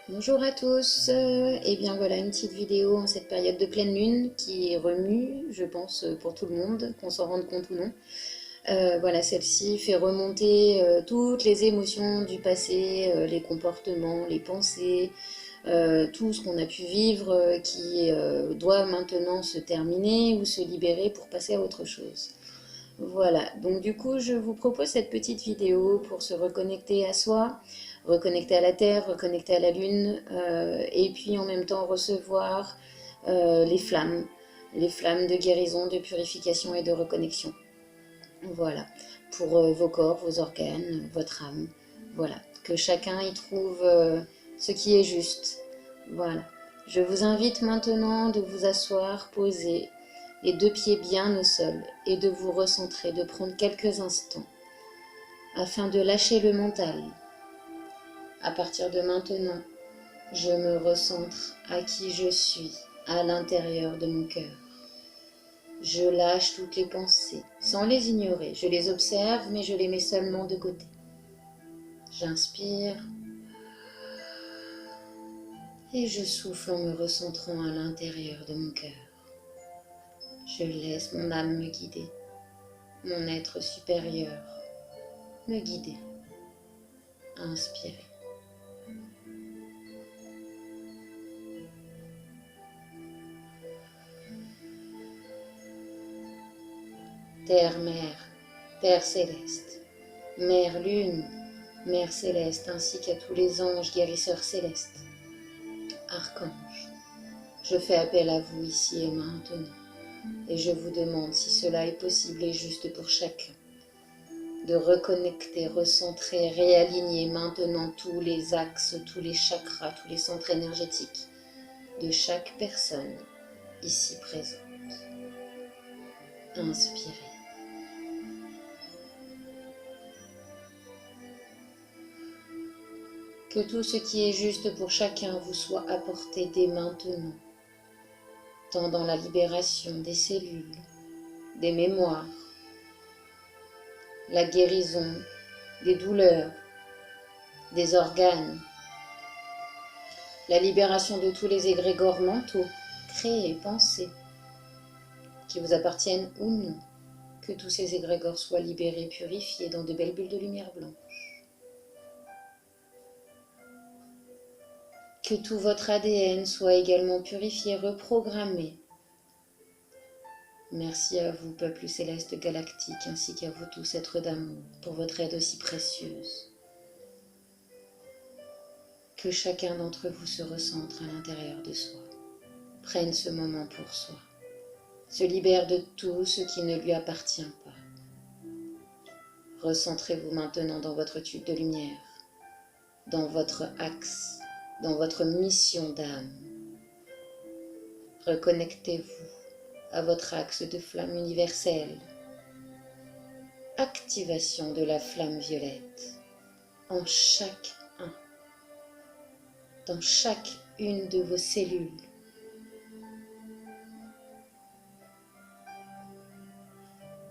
Bonjour à tous, et bien voilà une petite vidéo en cette période de pleine lune qui remue, je pense, pour tout le monde, qu'on s'en rende compte ou non. Voilà, celle-ci fait remonter toutes les émotions du passé, les comportements, les pensées, tout ce qu'on a pu vivre qui doit maintenant se terminer ou se libérer pour passer à autre chose. Voilà, donc du coup, je vous propose cette petite vidéo pour se reconnecter à soi, reconnecter à la Terre, reconnecter à la Lune, et puis en même temps recevoir les flammes de guérison, de purification et de reconnexion. Voilà, pour vos corps, vos organes, votre âme. Voilà, que chacun y trouve ce qui est juste. Voilà. Je vous invite maintenant de vous asseoir, poser les deux pieds bien au sol et de vous recentrer, de prendre quelques instants afin de lâcher le mental. À partir de maintenant, je me recentre à qui je suis à l'intérieur de mon cœur. Je lâche toutes les pensées, sans les ignorer. Je les observe, mais je les mets seulement de côté. J'inspire et je souffle en me recentrant à l'intérieur de mon cœur. Je laisse mon âme me guider, mon être supérieur me guider. Inspirez. Terre-Mère, Père Céleste, Mère Lune, Mère Céleste, ainsi qu'à tous les anges guérisseurs célestes, archanges, je fais appel à vous ici et maintenant, et je vous demande si cela est possible et juste pour chacun, de reconnecter, recentrer, réaligner maintenant tous les axes, tous les chakras, tous les centres énergétiques de chaque personne ici présente. Inspirez. Que tout ce qui est juste pour chacun vous soit apporté dès maintenant, tant dans la libération des cellules, des mémoires, la guérison des douleurs, des organes, la libération de tous les égrégores mentaux, créés, pensés, qui vous appartiennent ou non, que tous ces égrégores soient libérés, purifiés dans de belles bulles de lumière blanche. Que tout votre ADN soit également purifié, reprogrammé. Merci à vous, peuple céleste galactique, ainsi qu'à vous tous, êtres d'amour, pour votre aide aussi précieuse. Que chacun d'entre vous se recentre à l'intérieur de soi, prenne ce moment pour soi, se libère de tout ce qui ne lui appartient pas. Recentrez-vous maintenant dans votre tube de lumière, dans votre axe, dans votre mission d'âme. Reconnectez-vous à votre axe de flamme universelle. Activation de la flamme violette en chaque un, dans chaque une de vos cellules.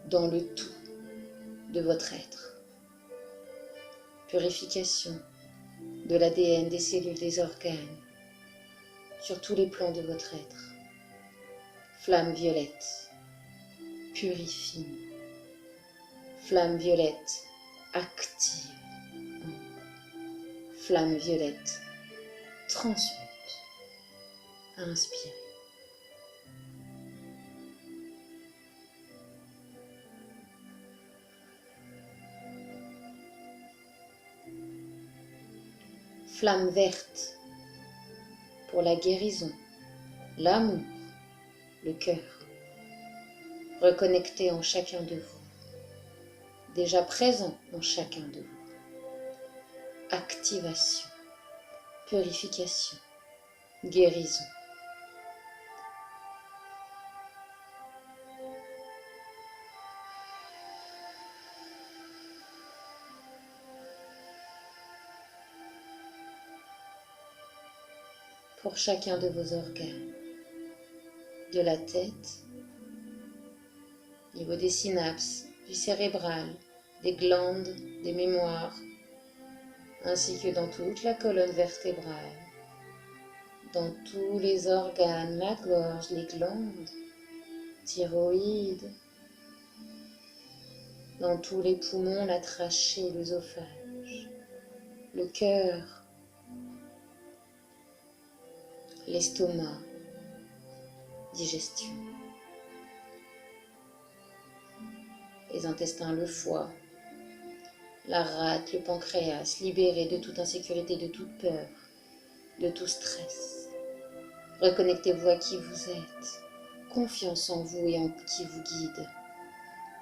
Dans le tout de votre être. Purification de l'ADN, des cellules, des organes, sur tous les plans de votre être. Flamme violette, purifie. Flamme violette, active. Flamme violette, transmute. Inspirez. Flamme verte pour la guérison, l'amour, le cœur. Reconnecté en chacun de vous, déjà présent en chacun de vous. Activation, purification, guérison. Pour chacun de vos organes, de la tête, au niveau des synapses, du cérébral, des glandes, des mémoires, ainsi que dans toute la colonne vertébrale, dans tous les organes, la gorge, les glandes, thyroïde, dans tous les poumons, la trachée, l'œsophage, le cœur, l'estomac, digestion, les intestins, le foie, la rate, le pancréas, libérés de toute insécurité, de toute peur, de tout stress. Reconnectez-vous à qui vous êtes, confiance en vous et en qui vous guide.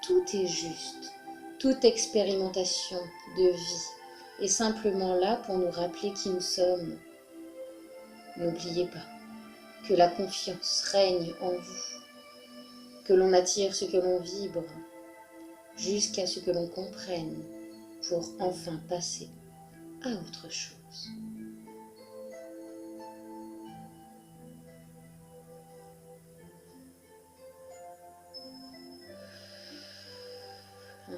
Tout est juste, toute expérimentation de vie est simplement là pour nous rappeler qui nous sommes. N'oubliez pas que la confiance règne en vous, que l'on attire ce que l'on vibre, jusqu'à ce que l'on comprenne pour enfin passer à autre chose.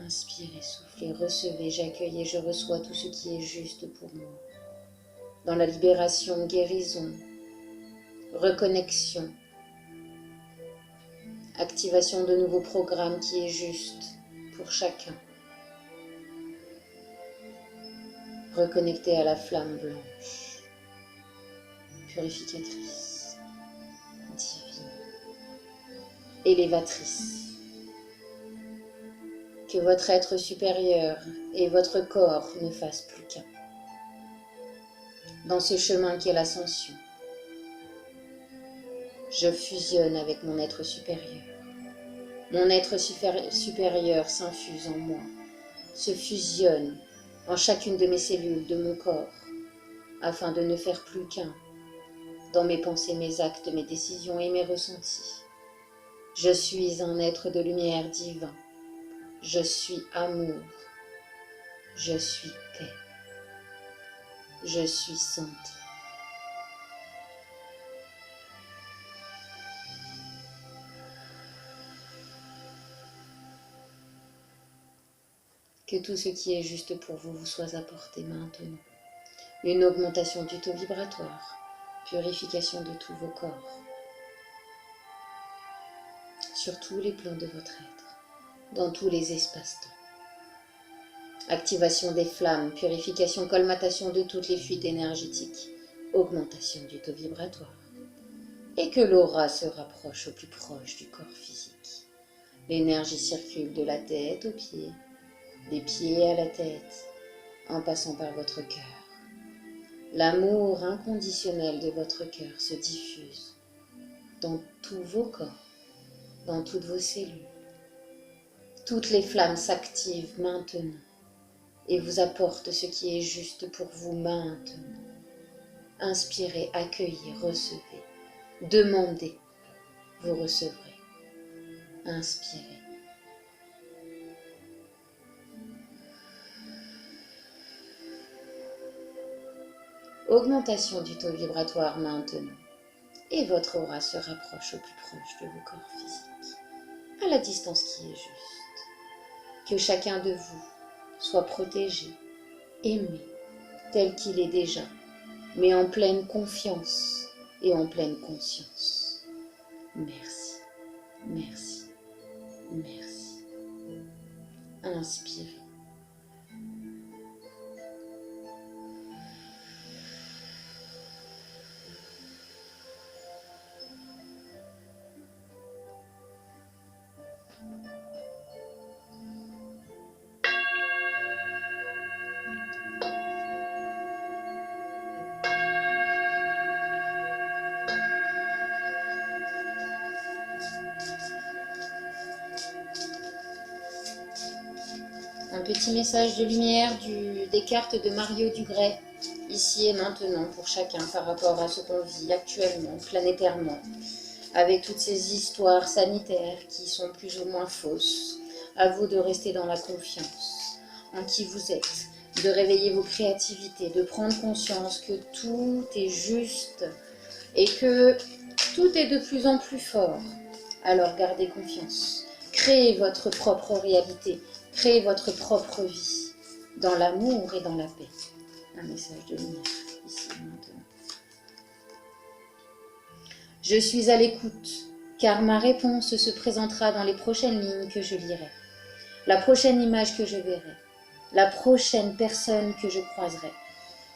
Inspirez, soufflez, recevez, j'accueille et je reçois tout ce qui est juste pour moi. Dans la libération, guérison, reconnexion, activation de nouveaux programmes qui est juste pour chacun. Reconnectez à la flamme blanche, purificatrice, divine, élévatrice. Que votre être supérieur et votre corps ne fassent plus qu'un. Dans ce chemin qu'est l'ascension, je fusionne avec mon être supérieur. Mon être supérieur s'infuse en moi, se fusionne en chacune de mes cellules de mon corps, afin de ne faire plus qu'un dans mes pensées, mes actes, mes décisions et mes ressentis. Je suis un être de lumière divin. Je suis amour. Je suis paix. Je suis santé. Que tout ce qui est juste pour vous vous soit apporté maintenant. Une augmentation du taux vibratoire, purification de tous vos corps, sur tous les plans de votre être, dans tous les espaces-temps. Activation des flammes, purification, colmatation de toutes les fuites énergétiques, augmentation du taux vibratoire. Et que l'aura se rapproche au plus proche du corps physique. L'énergie circule de la tête aux pieds, des pieds à la tête, en passant par votre cœur. L'amour inconditionnel de votre cœur se diffuse dans tous vos corps, dans toutes vos cellules. Toutes les flammes s'activent maintenant et vous apportent ce qui est juste pour vous maintenant. Inspirez, accueillez, recevez. Demandez, vous recevrez. Inspirez. Augmentation du taux vibratoire maintenant. Et votre aura se rapproche au plus proche de vos corps physiques, à la distance qui est juste. Que chacun de vous soit protégé, aimé, tel qu'il est déjà, mais en pleine confiance et en pleine conscience. Merci, merci, merci. Inspirez. Un petit message de lumière des cartes de Mario Dugray, ici et maintenant pour chacun par rapport à ce qu'on vit actuellement, planétairement, avec toutes ces histoires sanitaires qui sont plus ou moins fausses. À vous de rester dans la confiance en qui vous êtes, de réveiller vos créativités, de prendre conscience que tout est juste et que tout est de plus en plus fort. Alors gardez confiance, créez votre propre réalité. Créez votre propre vie dans l'amour et dans la paix. Un message de lumière ici maintenant. Je suis à l'écoute, car ma réponse se présentera dans les prochaines lignes que je lirai, la prochaine image que je verrai, la prochaine personne que je croiserai.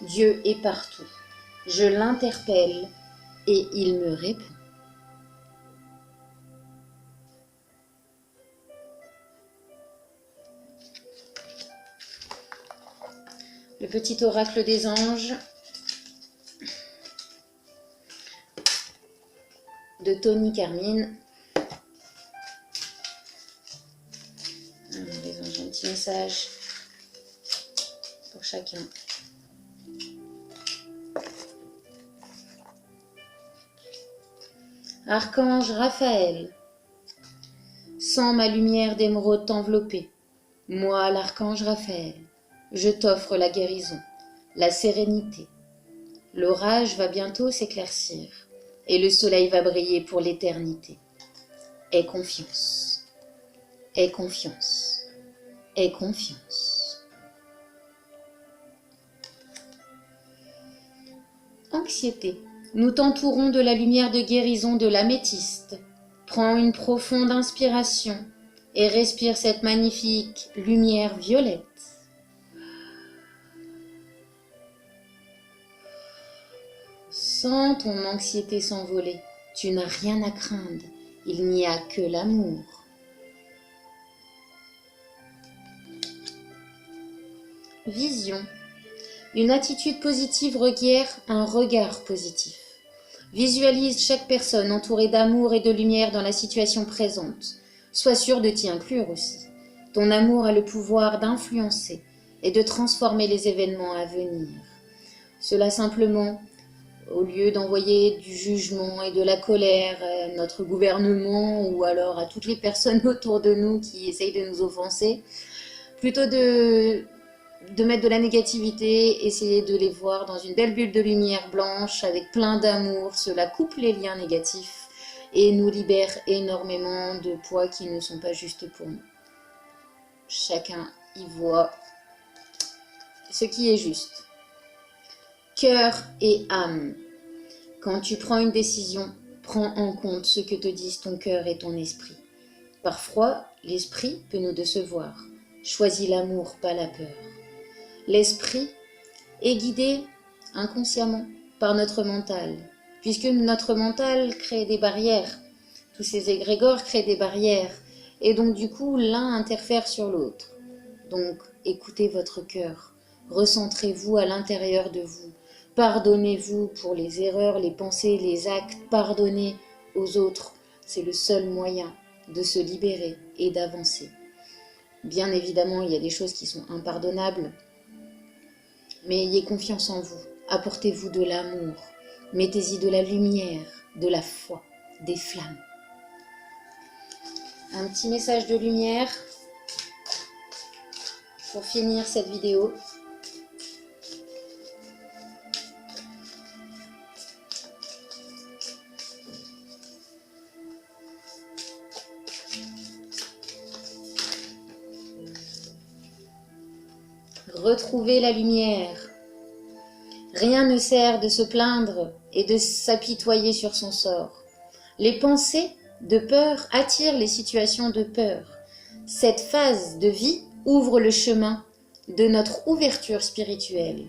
Dieu est partout. Je l'interpelle et il me répond. Le petit oracle des anges de Tony Carmine. Les anges ont un petit message pour chacun. Archange Raphaël, sens ma lumière d'émeraude t'envelopper. Moi, l'archange Raphaël, je t'offre la guérison, la sérénité. L'orage va bientôt s'éclaircir et le soleil va briller pour l'éternité. Aie confiance, aie confiance, aie confiance. Anxiété. Nous t'entourons de la lumière de guérison de l'améthyste. Prends une profonde inspiration et respire cette magnifique lumière violette. Sens ton anxiété s'envoler. Tu n'as rien à craindre. Il n'y a que l'amour. Vision. Une attitude positive requiert un regard positif. Visualise chaque personne entourée d'amour et de lumière dans la situation présente. Sois sûr de t'y inclure aussi. Ton amour a le pouvoir d'influencer et de transformer les événements à venir. Cela simplement, au lieu d'envoyer du jugement et de la colère à notre gouvernement ou alors à toutes les personnes autour de nous qui essayent de nous offenser, plutôt de mettre de la négativité, essayer de les voir dans une belle bulle de lumière blanche avec plein d'amour. Cela coupe les liens négatifs et nous libère énormément de poids qui ne sont pas justes pour nous. Chacun y voit ce qui est juste. Cœur et âme. Quand tu prends une décision, prends en compte ce que te disent ton cœur et ton esprit. Parfois, l'esprit peut nous décevoir. Choisis l'amour, pas la peur. L'esprit est guidé inconsciemment par notre mental, puisque notre mental crée des barrières. Tous ces égrégores créent des barrières, et donc du coup, l'un interfère sur l'autre. Donc, écoutez votre cœur, recentrez-vous à l'intérieur de vous, pardonnez-vous pour les erreurs, les pensées, les actes, pardonnez aux autres. C'est le seul moyen de se libérer et d'avancer. Bien évidemment, il y a des choses qui sont impardonnables, mais ayez confiance en vous, apportez-vous de l'amour, mettez-y de la lumière, de la foi, des flammes. Un petit message de lumière pour finir cette vidéo. Retrouvez la lumière. Rien ne sert de se plaindre et de s'apitoyer sur son sort. Les pensées de peur attirent les situations de peur. Cette phase de vie ouvre le chemin de notre ouverture spirituelle.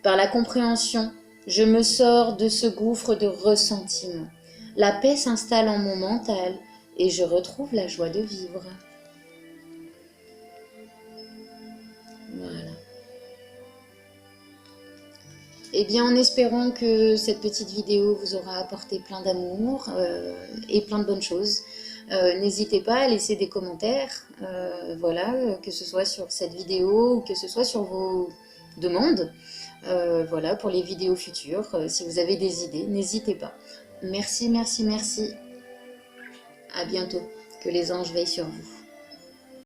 Par la compréhension, je me sors de ce gouffre de ressentiment. La paix s'installe en mon mental et je retrouve la joie de vivre. Voilà. Eh bien, en espérant que cette petite vidéo vous aura apporté plein d'amour et plein de bonnes choses, n'hésitez pas à laisser des commentaires, voilà, que ce soit sur cette vidéo ou que ce soit sur vos demandes, voilà, pour les vidéos futures. Si vous avez des idées, n'hésitez pas. Merci, merci, merci. À bientôt. Que les anges veillent sur vous.